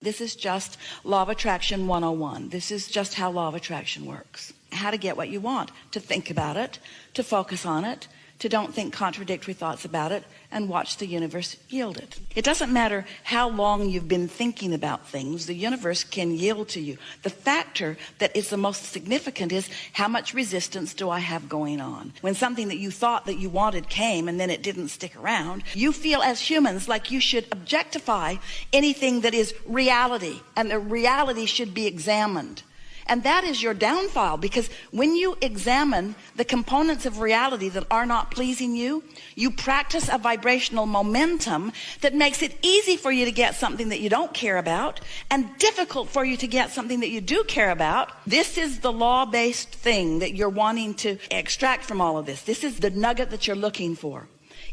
This is just Law of Attraction 101. This is just how Law of Attraction works. How to get what you want, to think about it, to focus on it, to don't think contradictory thoughts about it, and watch the universe yield it. It doesn't matter how long you've been thinking about things, the universe can yield to you. The factor that is the most significant is how much resistance do I have going on? When something that you thought that you wanted came and then it didn't stick around, you feel as humans like you should objectify anything that is reality, and the reality should be examined. And that is your downfall, because when you examine the components of reality that are not pleasing you, you practice a vibrational momentum that makes it easy for you to get something that you don't care about and difficult for you to get something that you do care about. This is the law-based thing that you're wanting to extract from all of this. This is the nugget that you're looking for.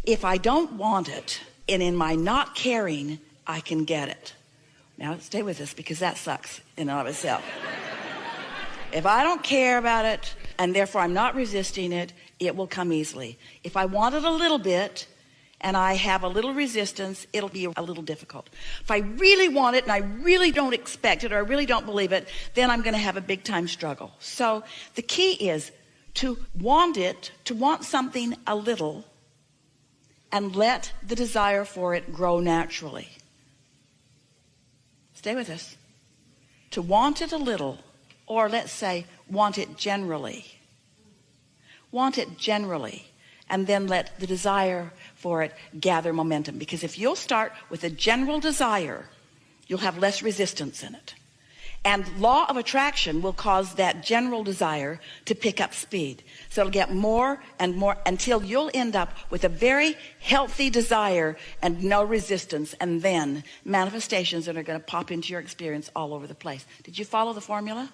If I don't want it, and in my not caring, I can get it. Now stay with us, because that sucks in and of itself. If I don't care about it, and therefore I'm not resisting it, it will come easily. If I want it a little bit, and I have a little resistance, it'll be a little difficult. If I really want it, and I really don't expect it, or I really don't believe it, then I'm going to have a big time struggle. So the key is to want it, to want something a little, and let the desire for it grow naturally. Stay with us. To want it a little, or let's say, want it generally. Want it generally. And then let the desire for it gather momentum. Because if you'll start with a general desire, you'll have less resistance in it. And law of attraction will cause that general desire to pick up speed. So it'll get more and more until you'll end up with a very healthy desire and no resistance. And then manifestations that are going to pop into your experience all over the place. Did you follow the formula?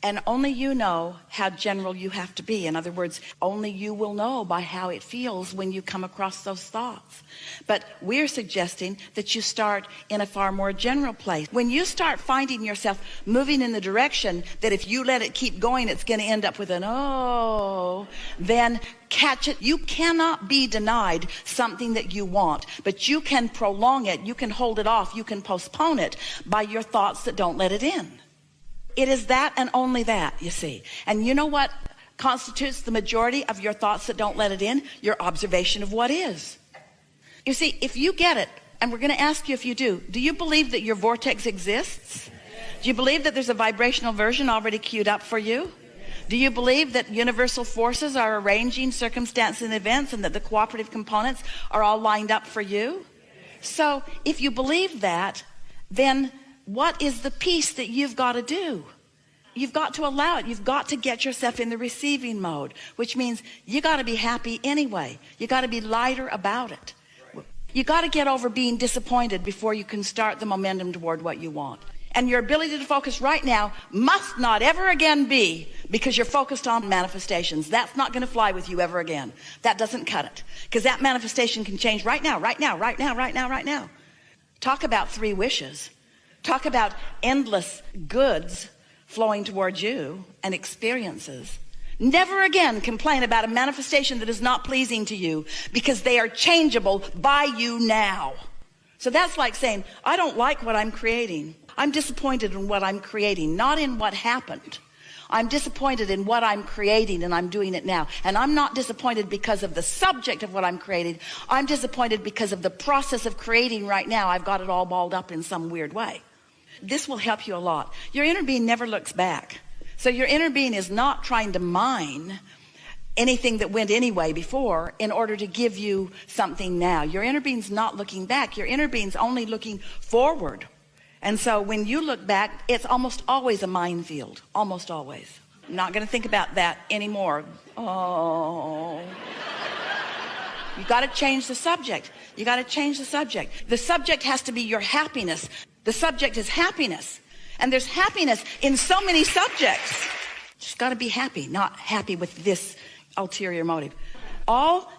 And only you know how general you have to be. In other words, only you will know by how it feels when you come across those thoughts. But we're suggesting that you start in a far more general place. When you start finding yourself moving in the direction that if you let it keep going, it's going to end up with an oh, then catch it. You cannot be denied something that you want, but you can prolong it. You can hold it off. You can postpone it by your thoughts that don't let it in. It is that and only that, you see. And you know what constitutes the majority of your thoughts that don't let it in? Your observation of what is. You see, if you get it, and we're going to ask you if you do you believe that your vortex exists? Do you believe that there's a vibrational version already queued up for you? Do you believe that universal forces are arranging circumstances and events, and that the cooperative components are all lined up for you? So if you believe that, then what is the piece that you've got to do? You've got to allow it. You've got to get yourself in the receiving mode, which means you got to be happy anyway. You got to be lighter about it. You got to get over being disappointed before you can start the momentum toward what you want. And your ability to focus right now must not ever again be because you're focused on manifestations. That's not going to fly with you ever again. That doesn't cut it, because that manifestation can change right now, right now, right now, right now, right now. Talk about 3 wishes. Talk about endless goods flowing towards you and experiences. Never again complain about a manifestation that is not pleasing to you, because they are changeable by you now. So that's like saying, I don't like what I'm creating. I'm disappointed in what I'm creating, not in what happened. I'm disappointed in what I'm creating, and I'm doing it now. And I'm not disappointed because of the subject of what I'm creating. I'm disappointed because of the process of creating right now. I've got it all balled up in some weird way. This will help you a lot. Your inner being never looks back. So your inner being is not trying to mine anything that went anyway before in order to give you something now. Your inner being's not looking back. Your inner being's only looking forward. And so when you look back, it's almost always a minefield. Almost always. I'm not going to think about that anymore. Oh. You got to change the subject. You got to change the subject. The subject has to be your happiness. The subject is happiness. And there's happiness in so many subjects. Just got to be happy, not happy with this ulterior motive. All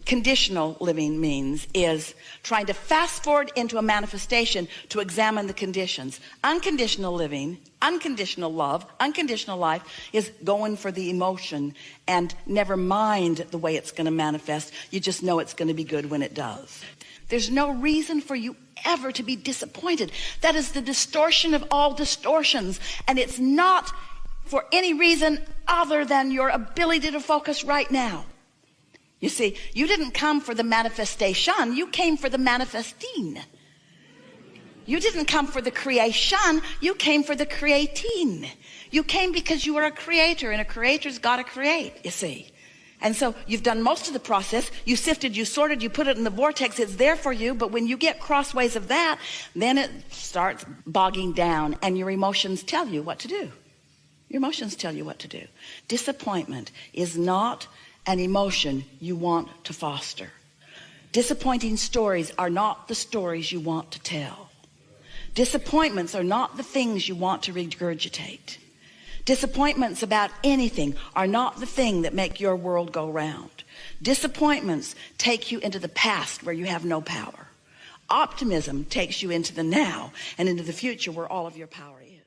conditional living means is trying to fast forward into a manifestation to examine the conditions. Unconditional living, unconditional love, unconditional life is going for the emotion and never mind the way it's going to manifest. You just know it's going to be good when it does. There's no reason for you ever to be disappointed. That is the distortion of all distortions, and it's not for any reason other than your ability to focus right now. You see, you didn't come for the manifestation, you came for the manifesting. You didn't come for the creation, you came for the creating. You came because you are a creator, and a creator's got to create, you see. And so you've done most of the process. You sifted, you sorted, you put it in the vortex. It's there for you. But when you get crossways of that, then it starts bogging down, and your emotions tell you what to do. Your emotions tell you what to do. Disappointment is not an emotion you want to foster. Disappointing stories are not the stories you want to tell. Disappointments are not the things you want to regurgitate. Disappointments about anything are not the thing that make your world go round. Disappointments take you into the past where you have no power. Optimism takes you into the now and into the future where all of your power is.